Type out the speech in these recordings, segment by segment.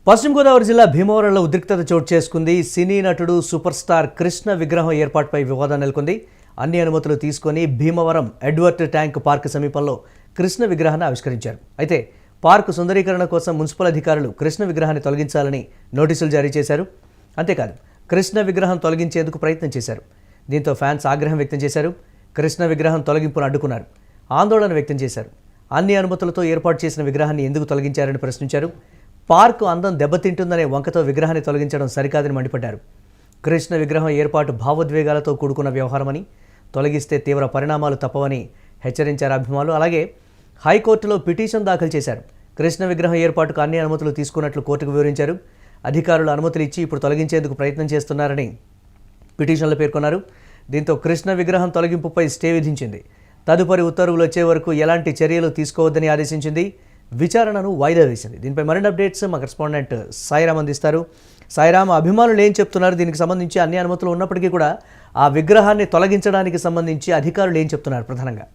పశ్చిమ గోదావరి జిల్లా భీమవరంలో ఉద్రిక్తత చోటు చేసుకుంది. సినీ నటుడు సూపర్ స్టార్ కృష్ణ విగ్రహం ఏర్పాటుపై వివాదం నెలకొంది. అన్ని అనుమతులు తీసుకొని భీమవరం ఎడ్వర్డ్ ట్యాంక్ పార్క్ సమీపంలో కృష్ణ విగ్రహాన్ని ఆవిష్కరించారు. అయితే పార్క్ సుందరీకరణ కోసం మున్సిపల్ అధికారులు కృష్ణ విగ్రహాన్ని తొలగించాలని నోటీసులు జారీ చేశారు. అంతేకాదు కృష్ణ విగ్రహం తొలగించేందుకు ప్రయత్నం చేశారు. దీంతో ఫ్యాన్స్ ఆగ్రహం వ్యక్తం చేశారు. కృష్ణ విగ్రహం తొలగింపును అడ్డుకున్నారు. ఆందోళన వ్యక్తం చేశారు. అన్ని అనుమతులతో ఏర్పాటు చేసిన విగ్రహాన్ని ఎందుకు తొలగించారని ప్రశ్నించారు. పార్కు అందం దెబ్బతింటుందనే వంకతో విగ్రహాన్ని తొలగించడం సరికాదని మండిపడ్డారు. కృష్ణ విగ్రహం ఏర్పాటు భావోద్వేగాలతో కూడుకున్న వ్యవహారమని, తొలగిస్తే తీవ్ర పరిణామాలు తప్పవని హెచ్చరించారు అభిమానులు. అలాగే హైకోర్టులో పిటిషన్ దాఖలు చేశారు. కృష్ణ విగ్రహం ఏర్పాటుకు అన్ని అనుమతులు తీసుకున్నట్లు కోర్టుకు వివరించారు. అధికారులు అనుమతులు ఇచ్చి ఇప్పుడు తొలగించేందుకు ప్రయత్నం చేస్తున్నారని పిటిషన్లో పేర్కొన్నారు. దీంతో కృష్ణ విగ్రహం తొలగింపుపై స్టే విధించింది. తదుపరి ఉత్తర్వులు వచ్చే వరకు ఎలాంటి చర్యలు తీసుకోవద్దని ఆదేశించింది. విచారణను వాయిదా వేసింది. దీనిపై మరిన్ని అప్డేట్స్ మా కరెస్పాండెంట్ సాయిరామ్ అందిస్తారు. సాయిరామ్, అభిమానులు ఏం చెప్తున్నారు? దీనికి సంబంధించి అన్ని అనుమతులు ఉన్నప్పటికీ కూడా ఆ విగ్రహాన్ని తొలగించడానికి సంబంధించి అధికారులు ఏం చెప్తున్నారు? ప్రధానంగా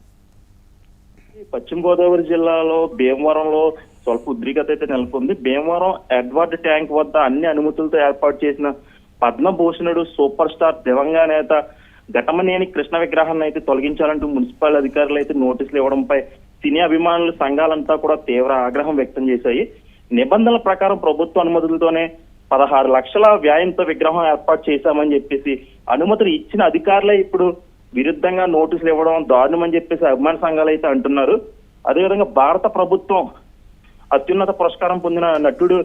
పశ్చిమ గోదావరి జిల్లాలో భీమవరంలో స్వల్ప ఉద్రిక్తత అయితే నెలకొంది. భీమవరం ఎడ్వర్డ్ ట్యాంక్ వద్ద అన్ని అనుమతులతో ఏర్పాటు చేసిన పద్మభూషణుడు సూపర్ స్టార్ దివంగత నేత ఘటమనేని కృష్ణ విగ్రహాన్ని అయితే తొలగించాలంటూ మున్సిపల్ అధికారులు అయితే నోటీసులు ఇవ్వడంపై సినీ అభిమానుల సంఘాలంతా కూడా తీవ్ర ఆగ్రహం వ్యక్తం చేశాయి. నిబంధనల ప్రకారం ప్రభుత్వ అనుమతులతోనే 16 లక్షల వ్యయంతో విగ్రహం ఏర్పాటు చేశామని చెప్పేసి అనుమతులు ఇచ్చిన అధికారులే ఇప్పుడు విరుద్ధంగా నోటీసులు ఇవ్వడం దారుణమని చెప్పేసి అభిమాన సంఘాలు అయితే అంటున్నారు. అదేవిధంగా భారత ప్రభుత్వం అత్యున్నత పురస్కారం పొందిన నటుడు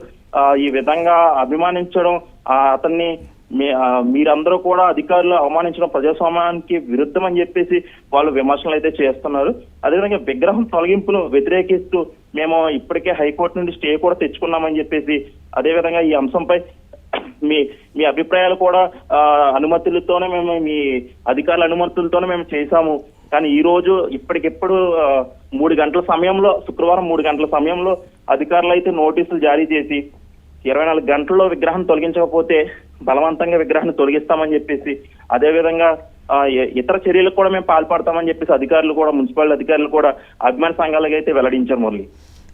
ఈ విధంగా అభిమానించడం, అతన్ని మీరందరూ కూడా అధికారులు అవమానించడం ప్రజాస్వామ్యానికి విరుద్ధం అని చెప్పేసి వాళ్ళు విమర్శలు అయితే చేస్తున్నారు. అదేవిధంగా విగ్రహం తొలగింపును వ్యతిరేకిస్తూ మేము ఇప్పటికే హైకోర్టు నుండి స్టే కూడా తెచ్చుకున్నామని చెప్పేసి, అదేవిధంగా ఈ అంశంపై మీ అభిప్రాయాలు కూడా అనుమతులతోనే మేము మీ అధికారుల అనుమతులతోనే మేము చేశాము. కానీ ఈ రోజు ఇప్పటికిప్పుడు 3 గంటల సమయంలో, శుక్రవారం 3 గంటల సమయంలో అధికారులు అయితే నోటీసులు జారీ చేసి 24 గంటల్లో విగ్రహం తొలగించకపోతే బలవంతంగా విగ్రహాన్ని తొలగిస్తామని చెప్పేసి, అదేవిధంగా ఇతర చర్యలకు కూడా మేము పాల్పడతామని చెప్పేసి అధికారులు కూడా, మున్సిపల్ అధికారులు కూడా అభిమాన సంఘాలకు అయితే వెల్లడించారు. మురళి,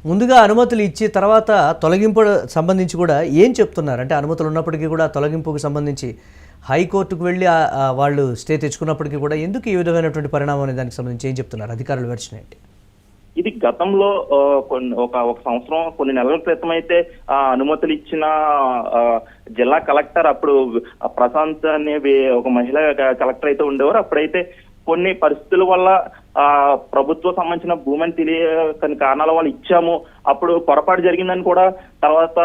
ముందుగా అనుమతులు ఇచ్చి తర్వాత తొలగింపు సంబంధించి కూడా ఏం చెప్తున్నారు? అంటే అనుమతులు ఉన్నప్పటికీ కూడా తొలగింపుకు సంబంధించి హైకోర్టుకు వెళ్ళి వాళ్ళు స్టే తెచ్చుకున్నప్పటికీ కూడా ఎందుకు ఈ విధమైనటువంటి పరిణామం అనే దానికి సంబంధించి ఏం చెప్తున్నారు అధికారులు? వెర్షన్ ఇది గతంలో ఒక సంవత్సరం కొన్ని నెలల క్రితం అయితే అనుమతులు ఇచ్చిన జిల్లా కలెక్టర్, అప్పుడు ప్రశాంత్ అనే ఒక మహిళా కలెక్టర్ అయితే ఉండేవారు. అప్పుడైతే కొన్ని పరిస్థితుల వల్ల ప్రభుత్వం సంబంధించిన భూమిని తెలియని కారణాల వల్ల ఇచ్చాము, అప్పుడు పొరపాటు జరిగిందని కూడా తర్వాత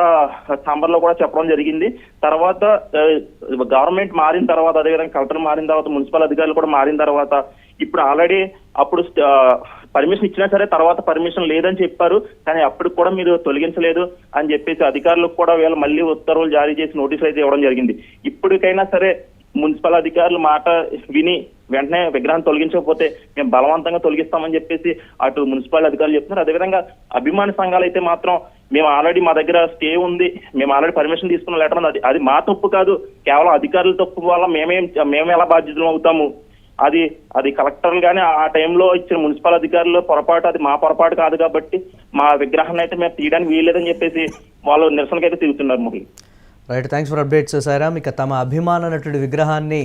ఛాంబర్లో కూడా చెప్పడం జరిగింది. తర్వాత గవర్నమెంట్ మారిన తర్వాత, అదేవిధంగా కలెక్టర్ మారిన తర్వాత, మున్సిపల్ అధికారులు కూడా మారిన తర్వాత ఇప్పుడు ఆల్రెడీ అప్పుడు పర్మిషన్ ఇచ్చినా సరే తర్వాత పర్మిషన్ లేదని చెప్పారు. కానీ అప్పుడు కూడా మీరు తొలగించలేదు అని చెప్పేసి అధికారులకు కూడా వీళ్ళు మళ్ళీ ఉత్తర్వులు జారీ చేసి నోటీసులు అయితే ఇవ్వడం జరిగింది. ఇప్పటికైనా సరే మున్సిపల్ అధికారులు మాట విని వెంటనే విగ్రహం తొలగించకపోతే మేము బలవంతంగా తొలగిస్తామని చెప్పేసి అటు మున్సిపల్ అధికారులు చెప్తున్నారు. అదేవిధంగా అభిమాన సంఘాలు అయితే మాత్రం మేము ఆల్రెడీ మా దగ్గర స్టే ఉంది, మేము ఆల్రెడీ పర్మిషన్ తీసుకున్న లెటర్ ఉంది, అది మా తప్పు కాదు, కేవలం అధికారుల తప్పు వల్ల మేము ఎలా బాధ్యతలు అవుతాము, అది కలెక్టర్లు కానీ ఆ టైంలో ఇచ్చిన మున్సిపల్ అధికారులు పొరపాటు, అది మా పొరపాటు కాదు కాబట్టి మా విగ్రహాన్ని అయితే మేము తీయడానికి వీల్లేదని చెప్పేసి వాళ్ళు నిరసనకైతే తిరుగుతున్నారు. Murali, right, thanks for updates Sairam. ఇక తమ అభిమాన నటుడి విగ్రహాన్ని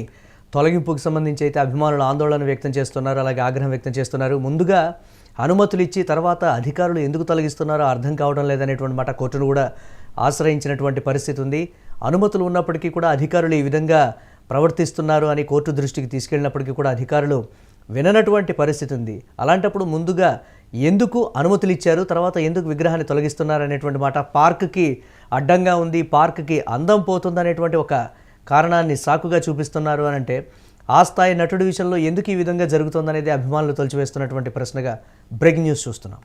తొలగింపుకు సంబంధించి అయితే అభిమానులు ఆందోళన వ్యక్తం చేస్తున్నారు, అలాగే ఆగ్రహం వ్యక్తం చేస్తున్నారు. ముందుగా అనుమతులు ఇచ్చి తర్వాత అధికారులు ఎందుకు తొలగిస్తున్నారో అర్థం కావడం లేదనేటువంటి మాట కోర్టును కూడా ఆశ్రయించినటువంటి పరిస్థితి ఉంది. అనుమతులు ఉన్నప్పటికీ కూడా అధికారులు ఈ విధంగా ప్రవర్తిస్తున్నారు అని కోర్టు దృష్టికి తీసుకెళ్ళినప్పటికీ కూడా అధికారులు విననటువంటి పరిస్థితి ఉంది. అలాంటప్పుడు ముందుగా ఎందుకు అనుమతులు ఇచ్చారు, తర్వాత ఎందుకు విగ్రహాన్ని తొలగిస్తున్నారు అనేటువంటి మాట పార్క్కి అడ్డంగా ఉంది, పార్క్కి అందం పోతుంది అనేటువంటి ఒక కారణాన్ని సాకుగా చూపిస్తున్నారు అని అంటే ఆ స్థాయి నటుడి విషయంలో ఎందుకు ఈ విధంగా జరుగుతుందనేది అభిమానులు తొలిచివేస్తున్నటువంటి ప్రశ్నగా బ్రేకింగ్ న్యూస్ చూస్తున్నాం.